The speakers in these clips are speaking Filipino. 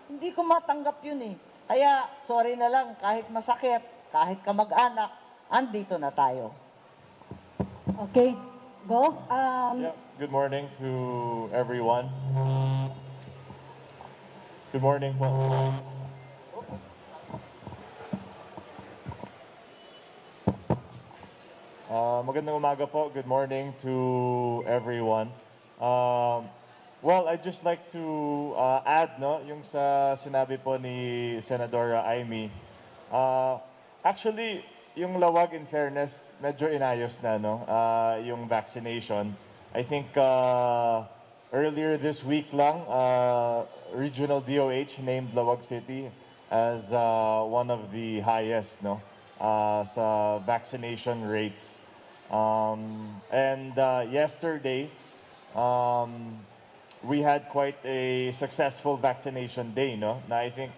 Hindi ko matanggap yun eh. Kaya, sorry na lang, kahit masakit, kahit kamag-anak, andito na tayo. Okay, go. Yeah, good morning to everyone. Good morning po. Magandang umaga po. Good morning to everyone. Well, I'd just like to add, no, yung sa sinabi po ni Senadora Imee. Actually, yung lawag, in fairness, medyo inayos na, no, yung vaccination. I think earlier this week lang, Regional DOH named Lawag City as one of the highest, no, sa vaccination rates. Yesterday, we had quite a successful vaccination day, no? Na I think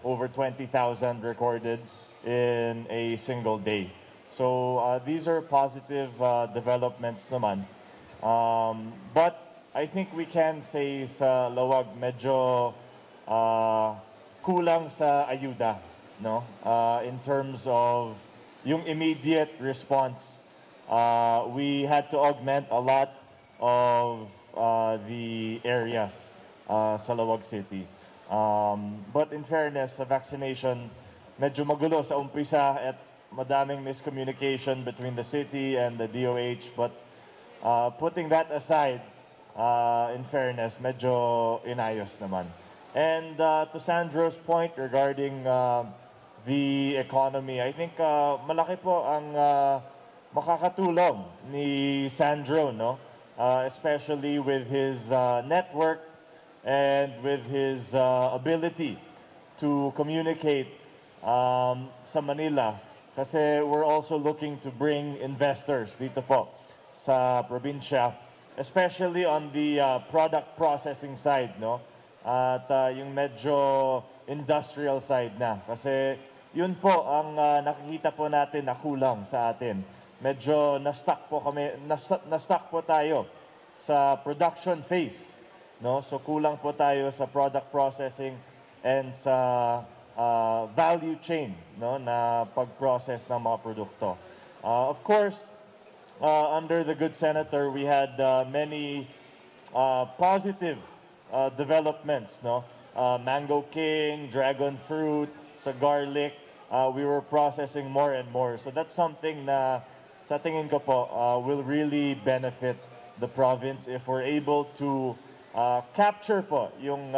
over 20,000 recorded in a single day. So these are positive developments naman. But I think we can say sa Lawag medyo kulang sa ayuda, no? In terms of yung immediate response. We had to augment a lot of the areas sa Lawag City. But in fairness, sa vaccination, medyo magulo sa umpisa at madaming miscommunication between the city and the DOH. But putting that aside, in fairness, medyo inayos naman. And to Sandro's point regarding the economy, I think malaki po ang makakatulong ni Sandro, no? Especially with his network and with his ability to communicate sa Manila. Kasi we're also looking to bring investors dito po sa probinsya, especially on the product processing side, no? At yung medyo industrial side na. Kasi yun po ang nakikita po natin na kulang sa atin. Medyo na-stuck po kami, na-stuck po tayo sa production phase, no? So kulang po tayo sa product processing and sa value chain, no, na pag-process ng mga produkto. Of course, under the good senator, we had many positive developments, no? Mango King, dragon fruit, sa garlic, we were processing more and more. So that's something na sa tingin ko po will really benefit the province if we're able to capture po yung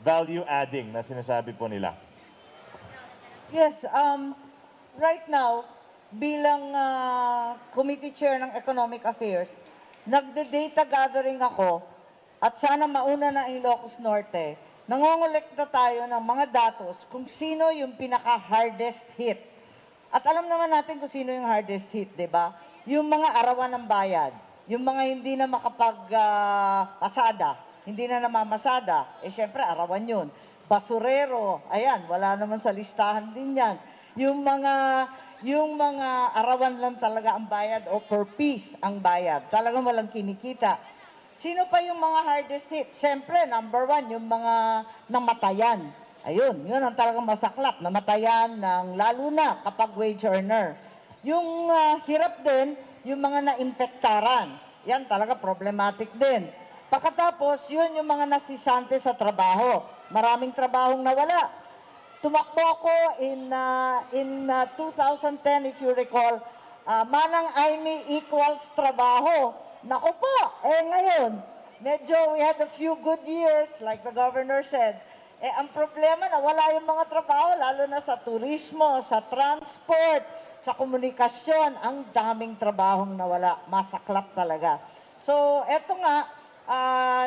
value adding na sinasabi po nila. Yes, right now, bilang committee chair ng Economic Affairs, nagde-data gathering ako at sana mauna na ang Ilocos Norte. Nangongolekta tayo ng mga datos kung sino yung pinaka-hardest hit. At alam naman natin kung sino yung hardest hit, di ba? Yung mga arawan ng bayad, yung mga hindi na makapag-pasada, hindi na namamasada, eh syempre arawan yun. Basurero, ayan, wala naman sa listahan din yan. Yung mga arawan lang talaga ang bayad o per piece ang bayad. Talagang walang kinikita. Sino pa yung mga hardest hit? Siyempre, number one, yung mga namatayan. Ayun, yun ang talagang masaklap. Namatayan ng lalo na kapag wage earner. Yung hirap din, yung mga naimpektaran. Yan talaga problematic din. Pagkatapos, yun yung mga nasisante sa trabaho. Maraming trabahong nawala. Tumakbo ako in 2010, if you recall, Manang Imee equals trabaho. Naku po, ngayon, medyo we had a few good years, like the governor said. Ang problema na wala yung mga trabaho, lalo na sa turismo, sa transport, sa komunikasyon, ang daming trabahong nawala. Masaklap talaga. So, eto nga,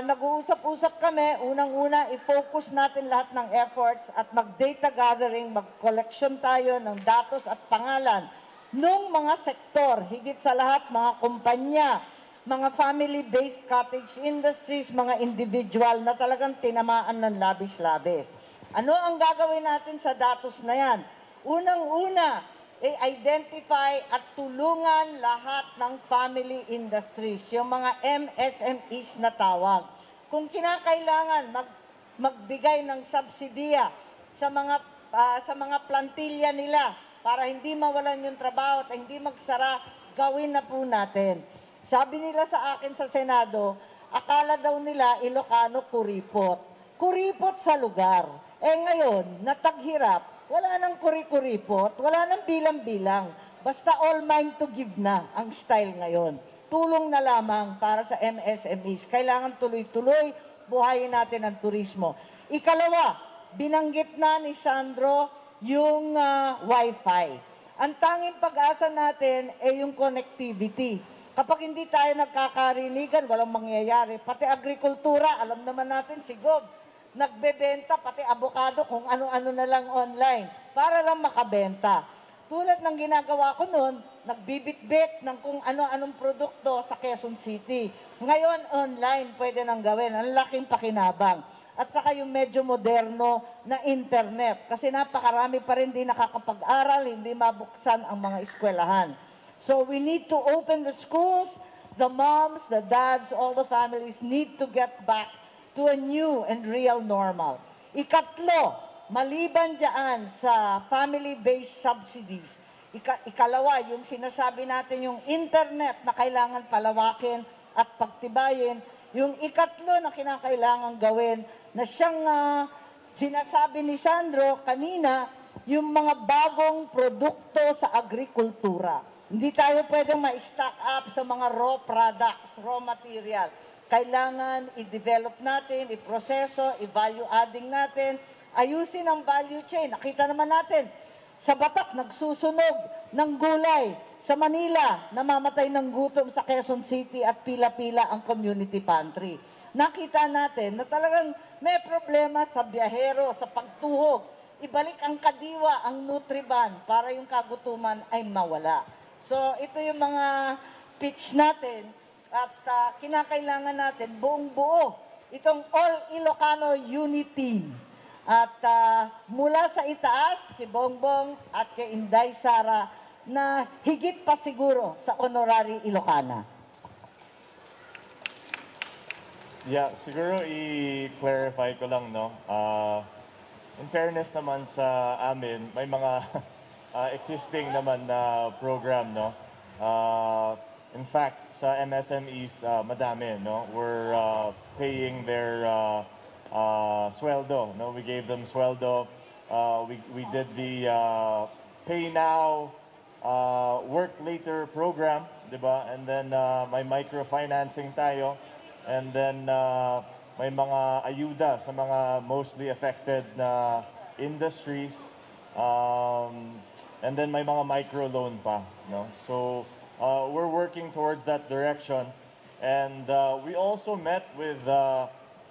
nag-uusap-usap kami, unang-una, i-focus natin lahat ng efforts at mag-data gathering, mag-collection tayo ng datos at pangalan ng mga sektor, higit sa lahat, mga kumpanya, mga family-based cottage industries, mga individual na talagang tinamaan ng labis-labis. Ano ang gagawin natin sa datos na yan? Unang-una, i-identify at tulungan lahat ng family industries, yung mga MSMEs na tawag. Kung kinakailangan magbigay ng subsidiya sa mga plantilya nila para hindi mawalan yung trabaho at hindi magsara, gawin na po natin. Sabi nila sa akin sa Senado, akala daw nila Ilocano kuripot. Kuripot sa lugar. Ngayon, nataghirap, wala nang kuripot, wala nang bilang-bilang. Basta all mine to give na ang style ngayon. Tulong na lamang para sa MSMEs. Kailangan tuloy-tuloy, buhayin natin ang turismo. Ikalawa, binanggit na ni Sandro yung Wi-Fi. Ang tanging pag-asa natin ay yung connectivity. Kapag hindi tayo nagkakarinigan, walang mangyayari. Pati agrikultura, alam naman natin si Gob, nagbebenta, pati abokado, kung ano-ano na lang online, para lang makabenta. Tulad ng ginagawa ko noon, nagbibitbit ng kung ano-anong produkto sa Quezon City. Ngayon, online, pwede nang gawin. Ang laking pakinabang. At saka yung medyo moderno na internet. Kasi napakarami pa rin di nakakapag-aral, hindi mabuksan ang mga eskwelahan. So we need to open the schools, the moms, the dads, all the families need to get back to a new and real normal. Ikatlo, maliban dyan sa family-based subsidies, ikalawa, yung sinasabi natin yung internet na kailangan palawakin at pagtibayin, yung ikatlo na kinakailangan gawin na siyang sinasabi ni Sandro kanina, yung mga bagong produkto sa agrikultura. Hindi tayo pwedeng ma-stock up sa mga raw products, raw material. Kailangan i-develop natin, i-proseso, i-value adding natin, ayusin ang value chain. Nakita naman natin, sa Batak nagsusunog ng gulay. Sa Manila, namamatay ng gutom sa Quezon City at pila-pila ang community pantry. Nakita natin na talagang may problema sa biyahero, sa pagtuhog. Ibalik ang kadiwa, ang Nutriban para yung kagutuman ay mawala. So ito yung mga pitch natin. At kinakailangan natin buong buo itong All Ilocano Unity Team. At mula sa itaas, kay Bongbong at kay Inday Sara, na higit pa siguro sa honorary Ilocana. Yeah, siguro i-clarify ko lang, no? In fairness naman sa amin, may mga existing naman na program, no? In fact, sa MSMEs, madami, no? We're paying their sweldo, no? We gave them sweldo. We did the pay now, work later program, di ba? And then may microfinancing tayo. And then may mga ayuda sa mga mostly affected na industries. And then may mga microloan pa, no? So we're working towards that direction. And we also met with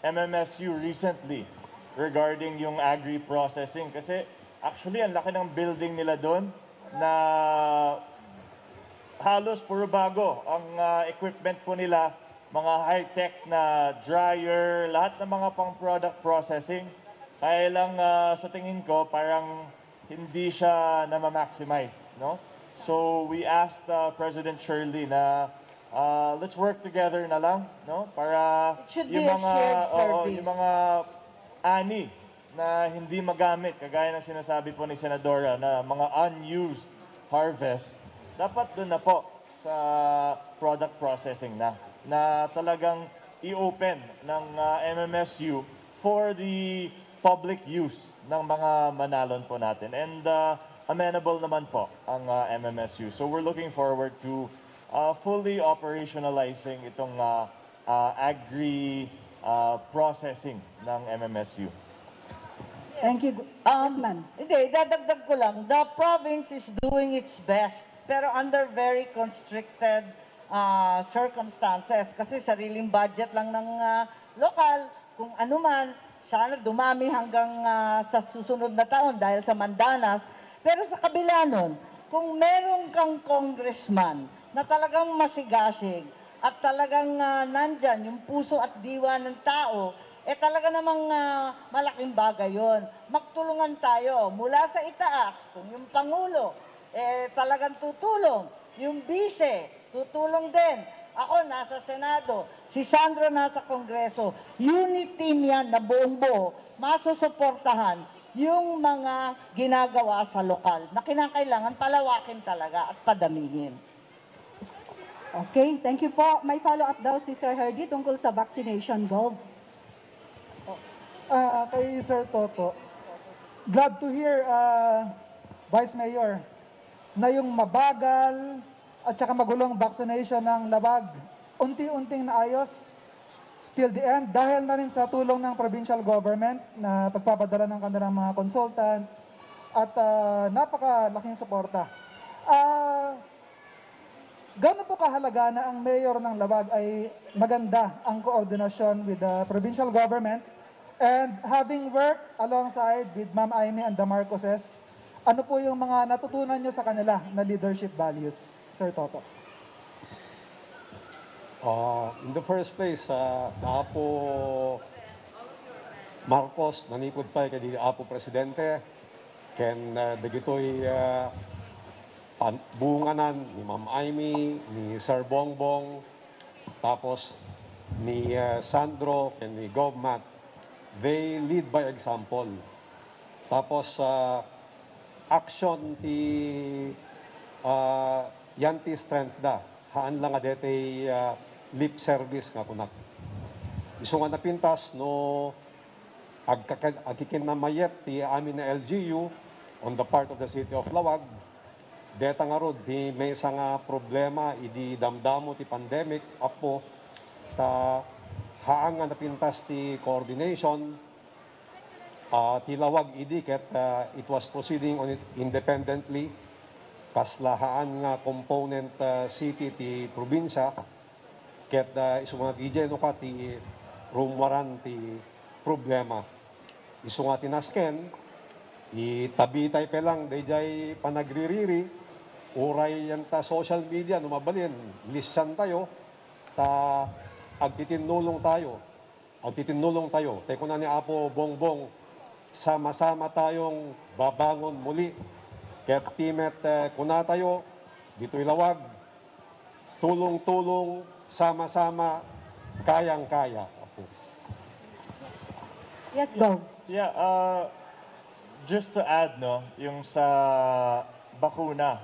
MMSU recently regarding yung agri-processing. Kasi actually, ang laki ng building nila doon na halos puro bago. Ang equipment po nila, mga high-tech na dryer, lahat ng mga pang-product processing. Kaya lang sa tingin ko, parang hindi siya na-maximize, no? So we asked President Shirley na let's work together na lang, no? Para It should be a shared service. yung mga ani na hindi magamit, kagaya ng sinasabi po ni Senadora na mga unused harvest, dapat doon na po sa product processing na talagang i-open ng MMSU for the public use ng mga manalon po natin. And amenable naman po ang MMSU. So we're looking forward to fully operationalizing itong agri-processing ng MMSU. Thank you. Yes, ma'am. Hindi, dadagdag ko lang. The province is doing its best, pero under very constricted circumstances. Kasi sariling budget lang ng lokal, kung ano man, sana dumami hanggang sa susunod na taon dahil sa Mandanas. Pero sa kabila nun, kung meron kang congressman na talagang masigasig at talagang nandyan yung puso at diwa ng tao, talaga namang malaking bagay yon. Magtulungan tayo mula sa itaas, kung yung Pangulo talagang tutulong, yung Bise tutulong din, Ako nasa Senado, si Sandro nasa Kongreso. Unit team yan na buong buo, masusuportahan yung mga ginagawa sa lokal na kinakailangan palawakin talaga at padamihin. Okay, thank you po. May follow-up daw si Sir Herdy tungkol sa vaccination, Gov. Kay Sir Toto, glad to hear, Vice Mayor, na yung mabagal at saka magulong vaccination ng labag, unti-unting naayos till the end dahil na rin sa tulong ng provincial government na pagpapadala ng kanilang mga consultant at napakalaking suporta. Gano'n po kahalaga na ang mayor ng Labag ay maganda ang koordinasyon with the provincial government and having worked alongside with Ma'am Imee and the Marcoses, ano po yung mga natutunan nyo sa kanila na leadership values, Sir Toto? In the first place, Apo Marcos, nanipod pa kay Apo Presidente, ken dagitoy bunganan ni Ma'am Imee, ni Sir Bongbong, tapos ni Sandro, and ni Govmat. They lead by example. Tapos action ti yanti strength da. Haan lang adete lip service nga kunak. Iso nga napintas no agkikin na mayet ti amin na LGU on the part of the city of Lawag. Deta nga rod, di may isa nga problema, idi damdamo ti pandemic, apo, ta haang nga napintas ti coordination, ti Lawag idi, ket it was proceeding on it independently, kaslahaan nga component city ti probinsya, ket iso nga DJ no ka ti rumwaran ti problema. Iso nga tinasken, itabitay pe lang, dayjay panagririri, uray yan ta social media, numabalin, lisyan tayo, ta agtitinulong tayo. Teko na ni Apo Bongbong, sama-sama tayong babangon muli. Kaya timet kuna tayo, dito'y Lawag, tulong-tulong, sama-sama, kayang-kaya. Apo. Yes, Gov. Yeah, just to add, no, yung sa bakuna,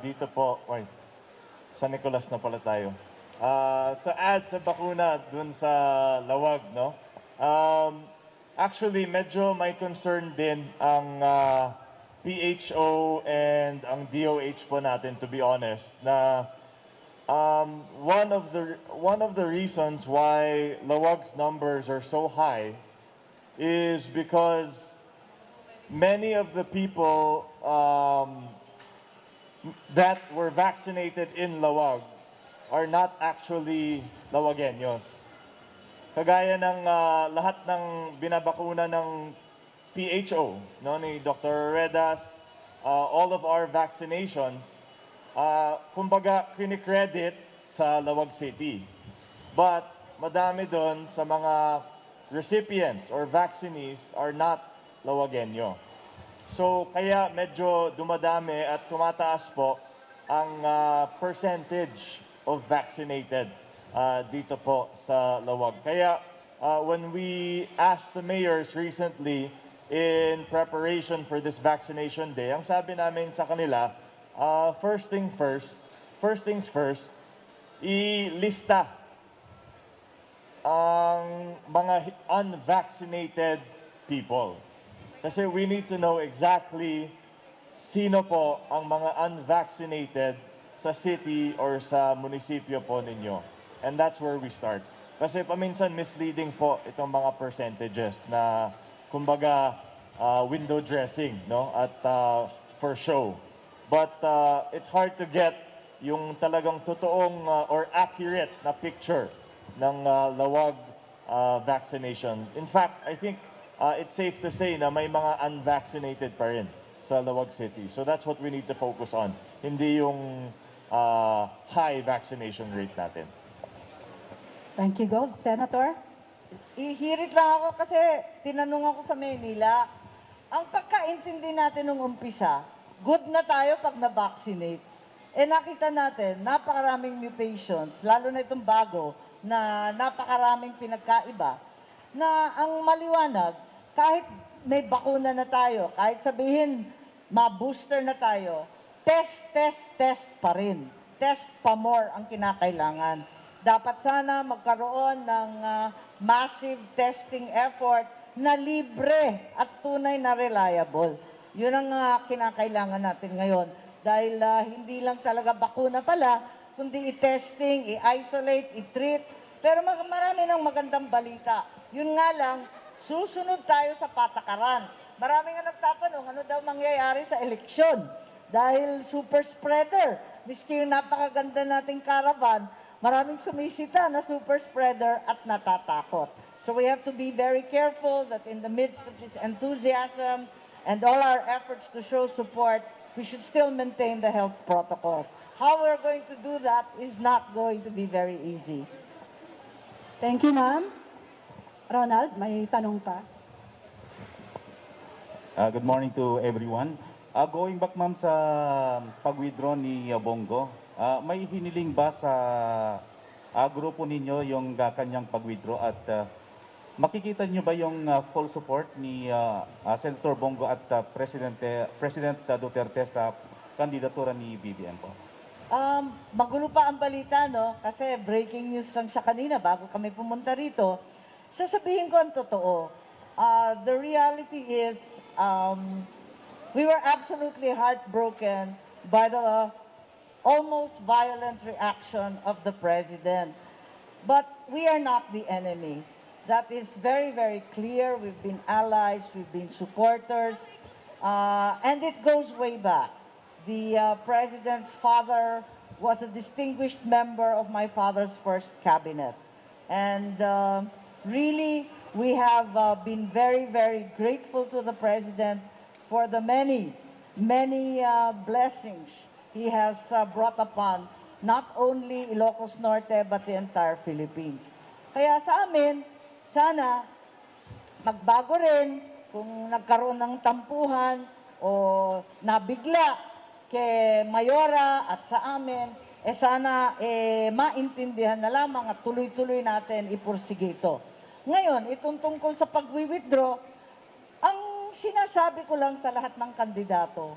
dito po, wait, sa Nicolas na pala tayo. To add sa bakuna dun sa Lawag, no, actually, medyo may concern din ang PHO and ang DOH po natin, to be honest, na one of the reasons why Lawag's numbers are so high is because many of the people that were vaccinated in Lawag are not actually Lawageños. Kagaya ng lahat ng binabakuna ng PHO, no, ni Dr. Redas, all of our vaccinations, kumbaga kinikredit sa Lawag City. But madami doon sa mga recipients or vaccinees are not Lawageño. So kaya medyo dumadami at tumataas po ang percentage of vaccinated dito po sa Lawag. Kaya when we asked the mayors recently in preparation for this vaccination day, ang sabi namin sa kanila, first things first, ilista ang mga unvaccinated people. Kasi we need to know exactly sino po ang mga unvaccinated sa city or sa munisipyo po ninyo. And that's where we start. Kasi paminsan misleading po itong mga percentages na kumbaga window dressing, no, at for show. But it's hard to get yung talagang totoong or accurate na picture ng Lawag vaccination. In fact, I think it's safe to say na may mga unvaccinated pa rin sa Lawag City. So that's what we need to focus on. Hindi yung high vaccination rate natin. Thank you, Gov. Senator? Ihirit lang ako kasi tinanong ako sa Maynila. Ang pagkaintindi natin nung umpisa, good na tayo pag na-vaccinate. nakita natin, napakaraming mutations, lalo na itong bago, na napakaraming pinagkaiba, na ang maliwanag, kahit may bakuna na tayo, kahit sabihin, ma-booster na tayo, test pa rin. Test pa more ang kinakailangan. Dapat sana magkaroon ng massive testing effort na libre at tunay na reliable. Yun ang kinakailangan natin ngayon. Dahil hindi lang talaga bakuna pala, kundi i-testing, i-isolate, i-treat. Pero marami ng magandang balita. Yun nga lang, susunod tayo sa patakaran. Marami nga nagtatanong, ano daw mangyayari sa eleksyon? Dahil super spreader. Miski yung napakaganda nating caravan, maraming sumisita na super spreader at natatakot. So we have to be very careful that in the midst of this enthusiasm and all our efforts to show support, we should still maintain the health protocols. How we're going to do that is not going to be very easy. Thank you, ma'am. Ronald, may tanong pa. Good morning to everyone. Going back, ma'am, sa pag-withdraw ni Bongo, may hiniling ba sa grupo ninyo yung kanyang pag-withdraw at makikita niyo ba yung full support ni Senator Bongo at President Duterte sa kandidatura ni BBM po? Magulo pa ang balita, no? Kasi breaking news lang siya kanina bago kami pumunta rito. Sasabihin ko ang totoo. The reality is, we were absolutely heartbroken by the almost violent reaction of the President. But we are not the enemy. That is very, very clear. We've been allies, we've been supporters, and it goes way back. The President's father was a distinguished member of my father's first cabinet. And really, we have been very, very grateful to the President for the many, many blessings he has brought upon not only Ilocos Norte but the entire Philippines. Kaya sa amin, sana magbago rin kung nagkaroon ng tampuhan o nabigla kay Mayora at sa amin, sana maintindihan na lamang at tuloy-tuloy natin ipursige ito. Ngayon, itong tungkol sa pag-withdraw, ang sinasabi ko lang sa lahat ng kandidato,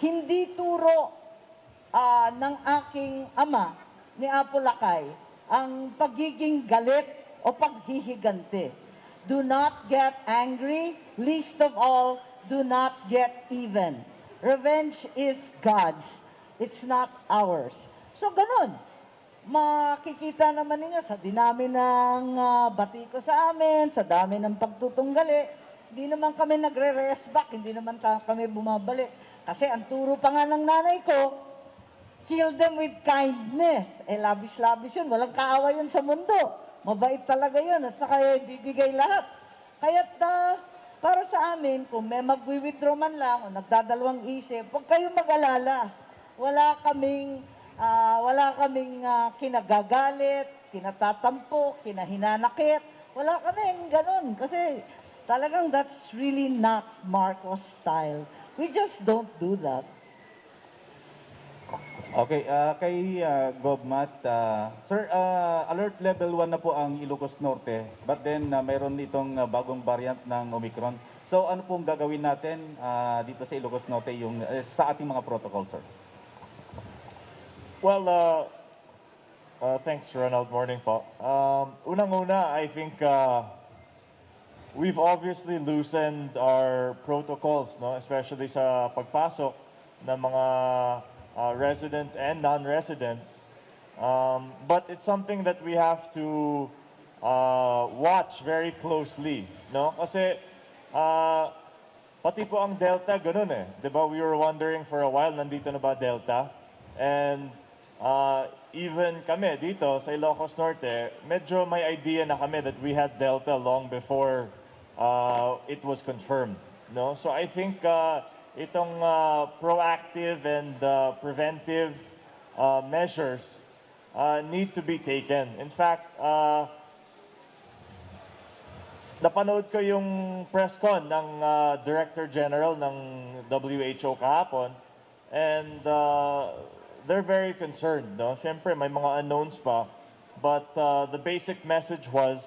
hindi turo ng aking ama ni Apo Lakay ang pagiging galit o paghihigante. Do not get angry, least of all, do not get even. Revenge is God's. It's not ours. So, ganun. Makikita naman ninyo sa dinami ng batiko sa amin, sa dami ng pagtutunggali, hindi naman kami nagre-rest back, hindi naman kami bumabalik. Kasi ang turo pa nga ng nanay ko, kill them with kindness. Labis-labis yun. Walang kaaway yun sa mundo. Mabait talaga yun at saka bibigay lahat. Kaya't para sa amin, kung may mag-withdraw man lang o nagdadalawang isip, huwag kayong mag-alala. Wala kaming kinagagalit, kinatatampo, kinahinanakit. Wala kaming ganun. Kasi talagang that's really not Marcos style. We just don't do that. Okay, kay Gobmat, sir, alert level 1 na po ang Ilocos Norte, but then mayroon itong bagong variant ng Omicron. So ano pong gagawin natin dito sa Ilocos Norte yung sa ating mga protocol, sir? Well, thanks, Ronald. Morning po. Unang-una, I think we've obviously loosened our protocols, no? Especially sa pagpasok ng mga residents and non-residents. But it's something that we have to watch very closely, no? Kasi pati po ang Delta, ganun eh. Diba, we were wondering for a while, nandito na ba Delta? And even kami dito sa Ilocos Norte, medyo may idea na kami that we had Delta long before it was confirmed, no? So I think itong proactive and preventive measures need to be taken. In fact, napanood ko yung press con ng Director General ng WHO kahapon, and they're very concerned. No? Siyempre, may mga unknowns pa. But the basic message was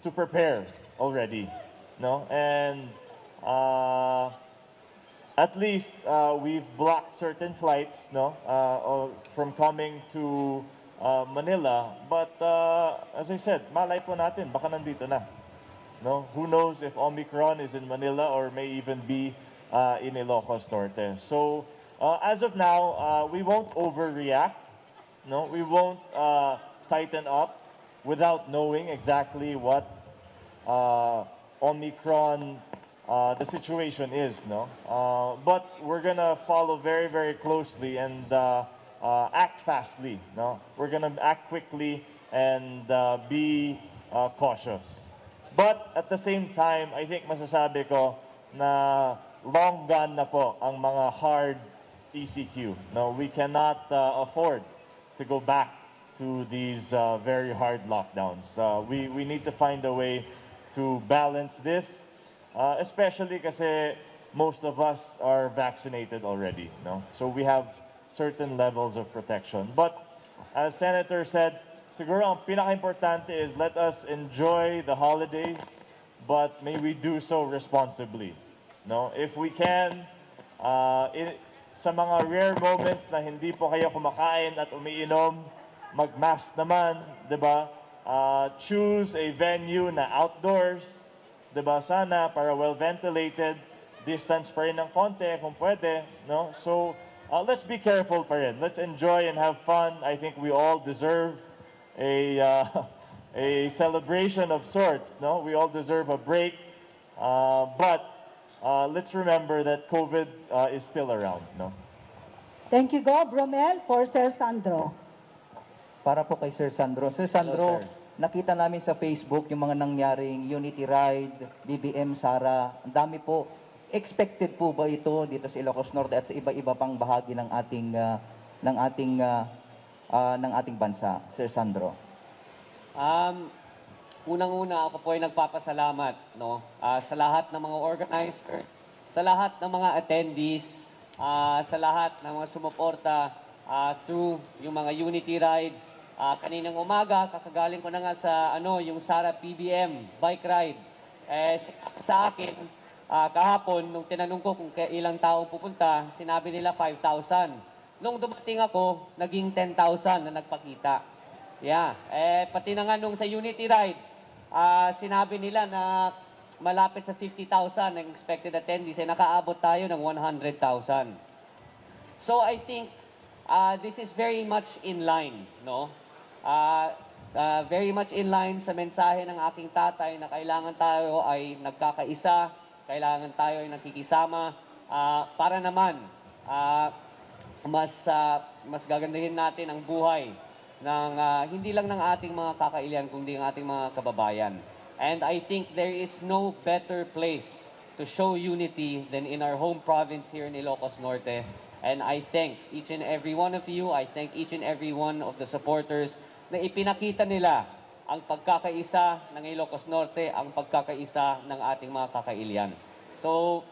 to prepare already. No? And at least we've blocked certain flights, no, from coming to Manila. But as I said, malay po natin, baka nandito na. No, who knows if Omicron is in Manila or may even be in Ilocos Norte. So as of now, we won't overreact. No, we won't tighten up without knowing exactly what Omicron the situation is, no? But we're gonna follow very, very closely and act fastly, no? We're gonna act quickly and be cautious. But at the same time, I think masasabi ko na long gone na po ang mga hard ECQ. No, we cannot afford to go back to these very hard lockdowns. We need to find a way to balance this. Especially kasi most of us are vaccinated already, no? So we have certain levels of protection. But as Senator said, siguro ang pinaka-importante is let us enjoy the holidays, but may we do so responsibly, no? If we can, sa mga rare moments na hindi po kayo kumakain at umiinom, mag-mask naman, 'di ba? Choose a venue na outdoors, diba, sana para well ventilated, distance pa rin ng konti kung pwede, no? So let's be careful pa rin. Let's enjoy and have fun. I think we all deserve a a celebration of sorts, no? We all deserve a break. But let's remember that COVID is still around, no? Thank you, Go. Bromel, for Sir Sandro. Para po kay Sir Sandro. Sir Sandro, Hello, sir. nakita namin sa Facebook yung mga nangyaring Unity Ride, BBM, Sara. Ang dami po. Expected po ba ito dito sa Ilocos Norte at sa iba-iba pang bahagi ng ating bansa, Sir Sandro? Unang-una ako po ay nagpapasalamat, no, sa lahat ng mga organizers, sa lahat ng mga attendees, sa lahat ng mga sumuporta through yung mga Unity Rides. Kaninang umaga, kakagaling ko na nga sa yung Sara PBM bike ride. Sa akin, kahapon, nung tinanong ko kung ilang tao pupunta, sinabi nila 5,000. Nung dumating ako, naging 10,000 na nagpakita. Yeah. Pati na nga nung sa Unity Ride, sinabi nila na malapit sa 50,000 ang expected attendees, nakaabot tayo ng 100,000. So I think this is very much in line, no? Very much in line sa mensahe ng aking tatay na kailangan tayo ay nagkakaisa, kailangan tayo ay nakikisama para naman mas gagandahin natin ang buhay ng hindi lang ng ating mga kakailian kundi ng ating mga kababayan. And I think there is no better place to show unity than in our home province here in Ilocos Norte. And I thank each and every one of you, I thank each and every one of the supporters na ipinakita nila ang pagkakaisa ng Ilocos Norte, ang pagkakaisa ng ating mga kakailian. So,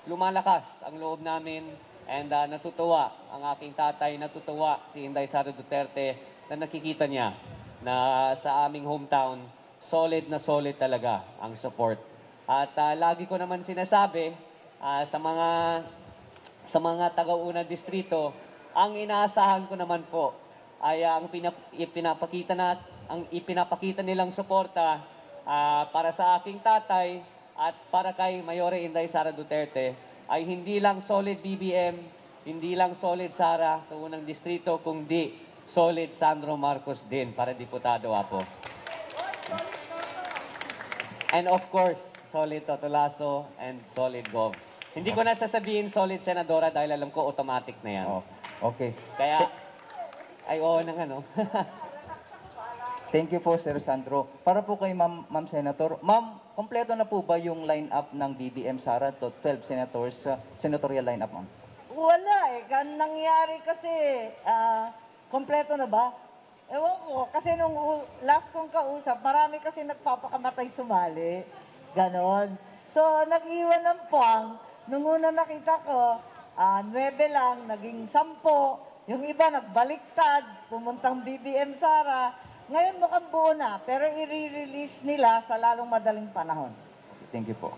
lumalakas ang loob namin and natutuwa ang aking tatay, natutuwa si Inday Sara Duterte na nakikita niya na sa aming hometown, solid na solid talaga ang support. At lagi ko naman sinasabi sa mga taga-unang distrito, ang inaasahan ko naman po ay ang ipinapakita nilang suporta para sa aking tatay at para kay Mayore Inday Sara Duterte ay hindi lang solid BBM, hindi lang solid Sara sa unang distrito, kundi solid Sandromarcos din para diputado ako. And of course, solid Toto Lasso and solid Gov. Hindi ko na sasabihin solid Senadora dahil alam ko automatic na yan. Oh, okay. Kaya, ay oo na nga, no? Thank you po, Sir Sandro. Para po kay Ma'am Senator. Ma'am, kompleto na po ba yung line-up ng BBM Sara to 12 senators, senatorial line-up, ma'am? Wala eh. Nangyari kasi, kompleto na ba? Ewan ko, kasi nung last kong kausap, marami kasi nagpapakamatay sumali. Ganon. So, nag-iwan ng puwang. Nung una nakita ko, 9 lang, naging 10. Yung iba nagbaliktad, pumuntang BBM Sara. Ngayon mukhang buo na, pero i-release nila sa lalong madaling panahon. Thank you po.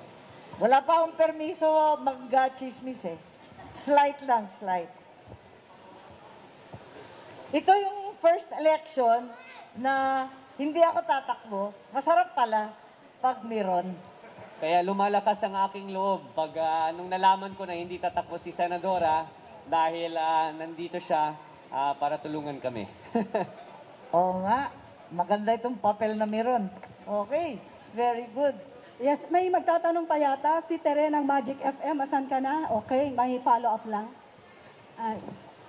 Wala pa akong permiso mag-chismis eh. Slight lang, slight. Ito yung first election na hindi ako tatakbo. Masarap pala pag meron. Kaya lumalakas ang aking loob pag nung nalaman ko na hindi tatakbo si Senadora dahil nandito siya para tulungan kami. Oo nga, maganda itong papel na meron. Okay, very good. Yes, may magtatanong pa yata. Si Tere ng Magic FM, asan ka na? Okay, may follow-up lang.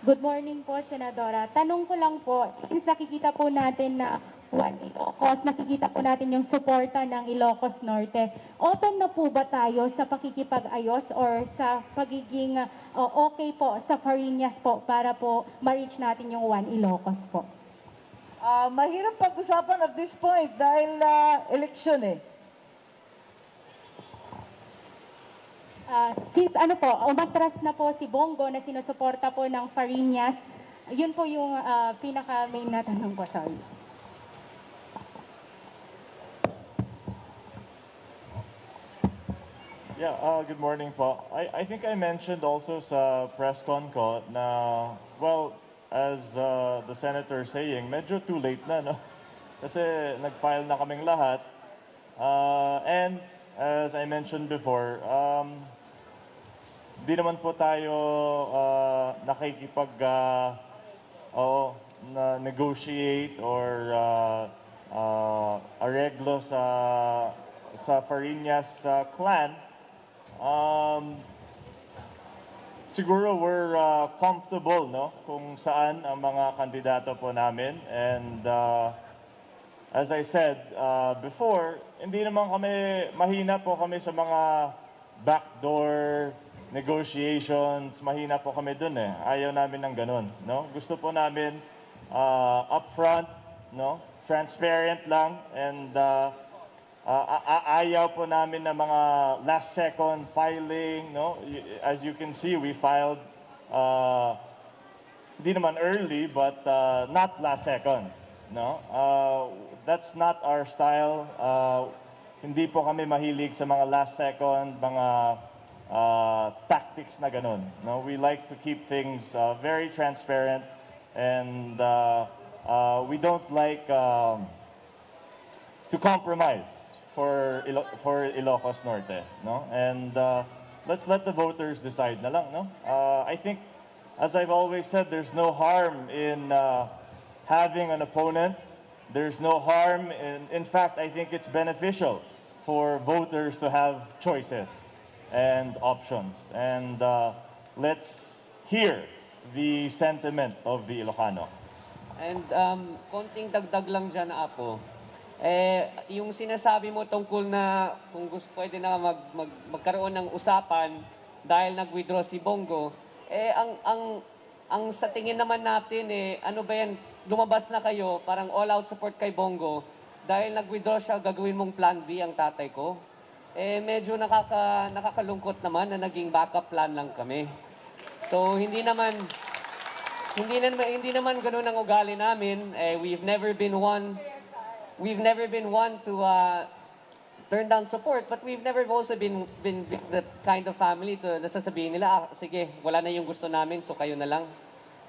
Good morning po, Senadora. Tanong ko lang po, since nakikita po natin na Ilocos, nakikita po natin yung suporta ng Ilocos Norte. Open na po ba tayo sa pakikipag-ayos or sa pagiging okay po sa Farinas po para po ma-reach natin yung One Ilocos po? Mahirap pag-usapan at this point dahil election eh. Since ano po, umatras na po si Bongo na sinusuporta po ng Farinas, yun po yung pinaka-main na tanong ko, sorry. Yeah, good morning po. I think I mentioned also sa press con ko na, well, as the senator saying, medyo too late na, no? Kasi nag-file na kaming lahat. And as I mentioned before, di naman po tayo na negotiate or areglo sa Farinas clan. Siguro we're comfortable, no, kung saan ang mga kandidato po namin. And as I said before, hindi naman kami, mahina po kami sa mga backdoor negotiations, mahina po kami dun eh. Ayaw namin ng ganun, no? Gusto po namin upfront, no? Transparent lang, and ayaw po namin ng mga last second filing, no? As you can see, we filed hindi naman early, but not last second, no? That's not our style. Hindi po kami mahilig sa mga last second, mga tactics na ganun. No, we like to keep things very transparent, and we don't like to compromise for Ilocos Norte. No, and let's let the voters decide na lang. No, I think, as I've always said, there's no harm in having an opponent. There's no harm in fact, I think it's beneficial for voters to have choices and options. And let's hear the sentiment of the Ilocano. And konting dagdag lang dyan, Apo. Yung sinasabi mo tungkol na kung gusto pwede na magkaroon ng usapan dahil nag-withdraw si Bongo, ang sa tingin naman natin, ano ba yan, lumabas na kayo, parang all-out support kay Bongo, dahil nag-withdraw siya, gagawin mong plan B ang tatay ko. Medyo nakakalungkot naman na naging backup plan lang kami. So hindi naman ganoon ang ugali namin. We've never been one to turn down support, but we've never also been the kind of family to nasasabihin nila, sige, wala na yung gusto namin, so kayo na lang.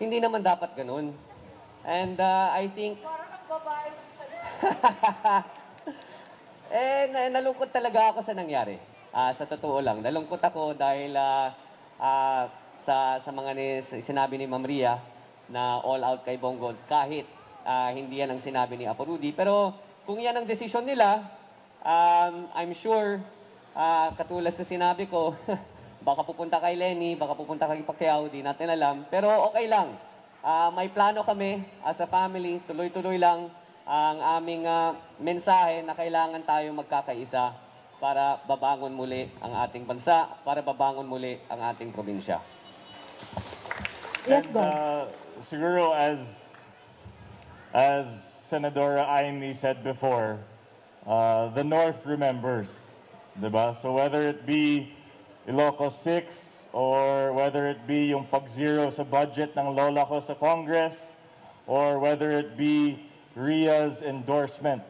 Hindi naman dapat ganoon. And I think nalungkot talaga ako sa nangyari. Sa totoo lang, nalungkot ako dahil sa mga sinabi ni Ma'am Ria na all out kay Bongo, kahit hindi yan ang sinabi ni Apo Rudy. Pero kung yan ang desisyon nila, I'm sure, katulad sa sinabi ko, baka pupunta kay Lenny, baka pupunta kay Pacquiao, di natin alam. Pero okay lang. May plano kami as a family, tuloy-tuloy lang ang aming mensahe na kailangan tayong magkakaisa para babangon muli ang ating bansa, para babangon muli ang ating probinsya. Yes, And, go. siguro as Senadora Imee said before, the North remembers, diba? So whether it be Ilocos 6 or whether it be yung pag-zero sa budget ng lola ko sa Congress, or whether it be Ria's endorsement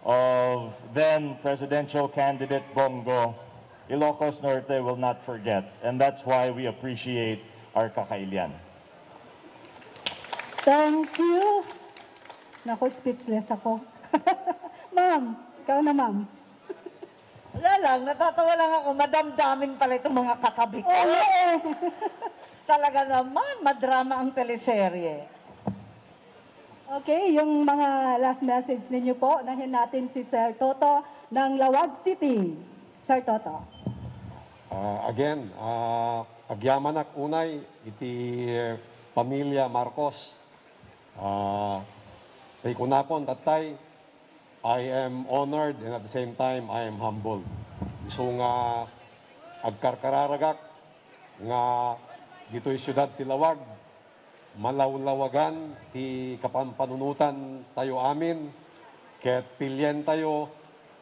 of then presidential candidate Bongo, Ilocos Norte will not forget. And that's why we appreciate our kakailian. Thank you. Naku, speechless ako. Ma'am, ikaw na ma'am. Wala lang, natatawa lang ako, madamdamin pala itong mga katabi ko. Talaga naman, madrama ang teleserye. Okay, yung mga last message ninyo po, nahin natin si Sir Toto ng Lawag City. Sir Toto. Again, agyaman unay iti pamilya Marcos. Tay kunakon tatay, I am honored and at the same time I am humbled. So nga agkarkararagak nga dito'y siyudad ti Lawag, malawlawagan ti kapampanunutan tayo amin, ket pilyen tayo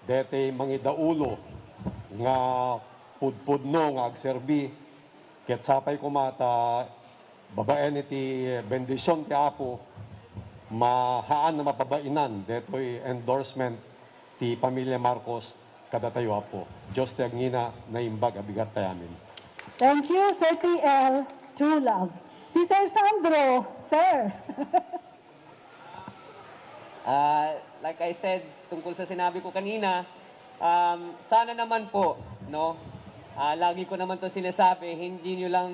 dete mangidaulo nga pudpudno nga agserbi, ket sapay kumata babaen iti bendisyon ti Apo, mahaan na mapabainan deto'y endorsement ti pamilya Marcos kada tayo Apo. Diyos ti agngina na imbag abigat tayo amin. Thank you, Sir TL. True love. Si Sir Sandro. Sir. Like I said, tungkol sa sinabi ko kanina, sana naman po, no? Lagi ko naman to sinasabi, hindi nyo lang,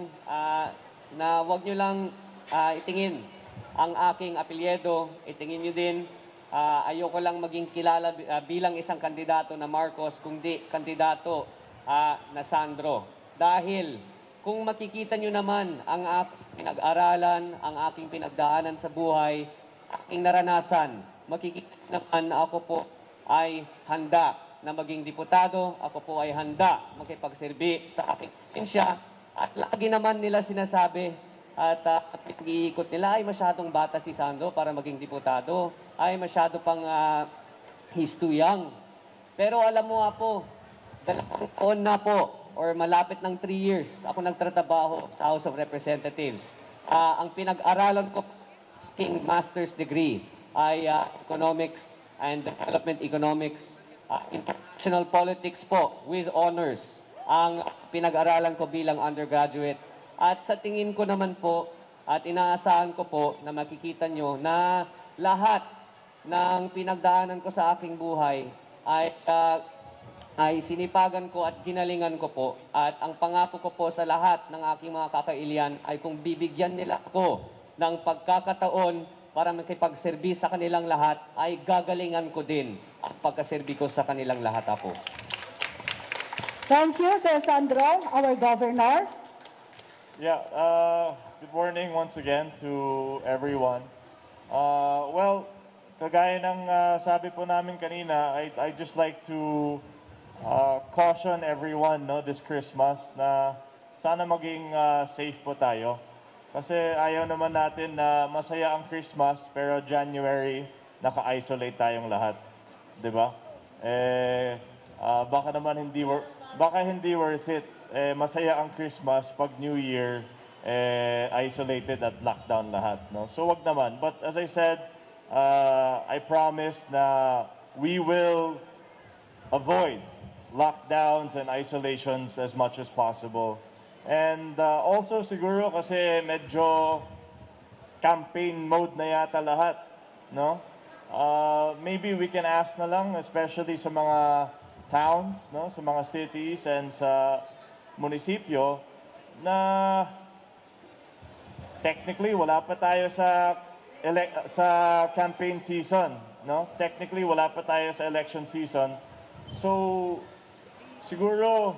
na wag nyo lang itingin ang aking apelyedo, itingin nyo din, ayoko lang maging kilala bilang isang kandidato na Marcos, kundi kandidato na Sandro. Dahil kung makikita nyo naman ang aking pinag-aralan, ang aking pinagdaanan sa buhay, aking naranasan, makikita naman na ako po ay handa na maging diputado, ako po ay handa makipagserbi sa aking probinsya. At lagi naman nila sinasabi at pinag-iikot nila ay masyadong bata si Sandro para maging diputado, ay masyado pang he's too young. Pero alam mo po, 2 taon na po or malapit ng 3 years ako nagtrabaho sa House of Representatives. Ang pinag-aralan ko aking master's degree ay Economics and Development Economics, International Politics po with honors ang pinag-aralan ko bilang undergraduate. At sa tingin ko naman po at inaasahan ko po na makikita nyo na lahat ng pinagdaanan ko sa aking buhay ay sinipagan ko at ginalingan ko po. At ang pangako ko po sa lahat ng aking mga kakailian ay kung bibigyan nila ako ng pagkakataon para makipagserbi sa kanilang lahat, ay gagalingan ko din ang pagkaserbi ko sa kanilang lahat po. Thank you, Sir Sandro, our governor. Yeah, good morning once again to everyone. Well, kagaya ng sabi po namin kanina, I'd just like to caution everyone this Christmas na sana maging safe po tayo. Kasi ayaw naman natin na masaya ang Christmas pero January naka-isolate tayong lahat. 'Di ba? Baka naman hindi worth it. Masaya ang Christmas pag New Year isolated at lockdown lahat, no? So wag naman. But as I said, I promise na we will avoid lockdowns and isolations as much as possible. And also siguro kasi medyo campaign mode na yata lahat, no? Maybe we can ask na lang, especially sa mga towns, no, sa mga cities and sa munisipyo, na technically wala pa tayo sa campaign season, no? Technically wala pa tayo sa election season. So siguro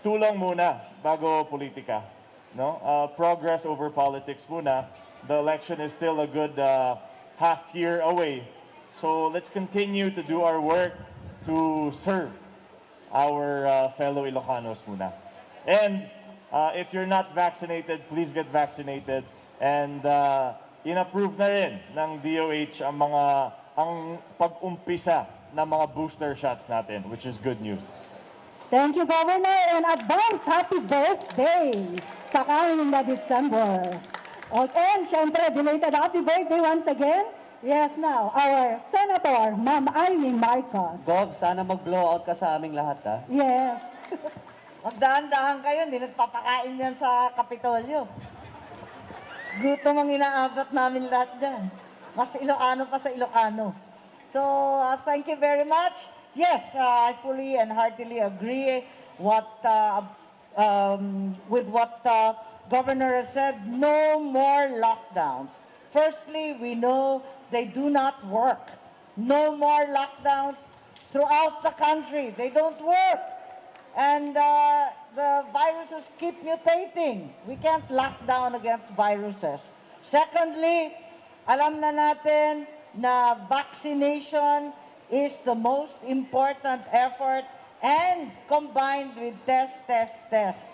tulang muna bago politika, no? Progress over politics muna. The election is still a good half year away. So let's continue to do our work to serve our fellow Ilocanos muna. And if you're not vaccinated, please get vaccinated. And in-approve na rin ng DOH ang pag-umpisa ng mga booster shots natin, which is good news. Thank you, Governor, and advance happy birthday sa coming na December. Okay, and syempre, belated happy birthday once again. Yes, now, our Senator, Ma'am Imee Marcos. Gov, sana mag-blowout ka sa aming lahat, ha? Yes. Magdahan-dahan kayo, hindi nagpapakain yan sa Kapitolyo. Gutom ang inaabot namin lahat dyan. Mas Ilocano pa sa Ilocano. So, thank you very much. Yes, I fully and heartily agree with what Governor has said. No more lockdowns. Firstly, we know they do not work. No more lockdowns throughout the country. They don't work. And the viruses keep mutating. We can't lock down against viruses. Secondly, alam na natin na vaccination is the most important effort and combined with test.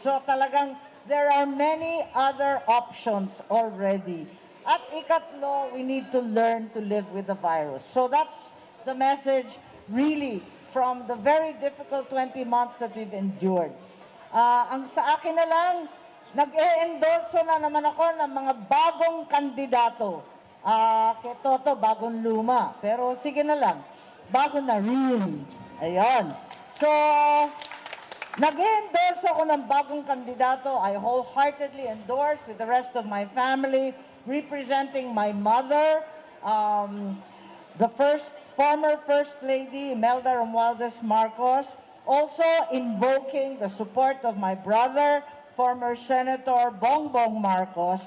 So talagang there are many other options already. At ikatlo, we need to learn to live with the virus. So that's the message really from the very difficult 20 months that we've endured. Ang sa akin na lang, nag-e-endorso na naman ako ng mga bagong kandidato. Kay Toto, bagong luma. Pero sige na lang, bago na rin. Ayan. So, nag-e-endorso ako ng bagong kandidato. I wholeheartedly endorse with the rest of my family, representing my mother, the former First Lady, Imelda Romualdez Marcos, also invoking the support of my brother, former Senator Bongbong Marcos,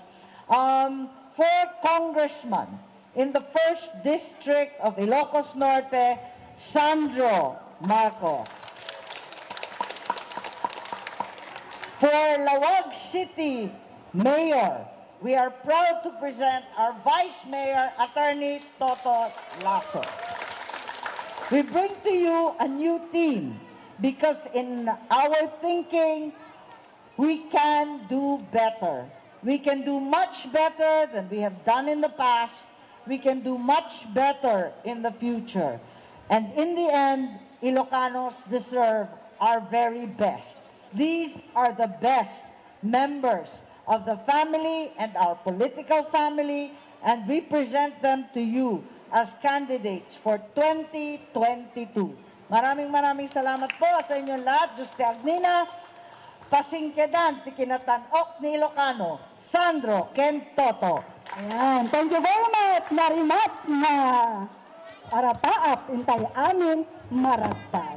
for congressman in the 1st District of Ilocos Norte, Sandro Marcos. For Lawag City Mayor, we are proud to present our Vice Mayor, Attorney Toto Lasso. We bring to you a new team because in our thinking, we can do better. We can do much better than we have done in the past. We can do much better in the future. And in the end, Ilocanos deserve our very best. These are the best members of the family and our political family, and we present them to you as candidates for 2022. Maraming salamat po sa inyong lahat. Diyos te Agnina, pasingkedan, tikinatan-ok ni Ilocano, Sandro, Ken Toto. Ayan. Thank you very much. Narimat na arapaap intay amin maragta.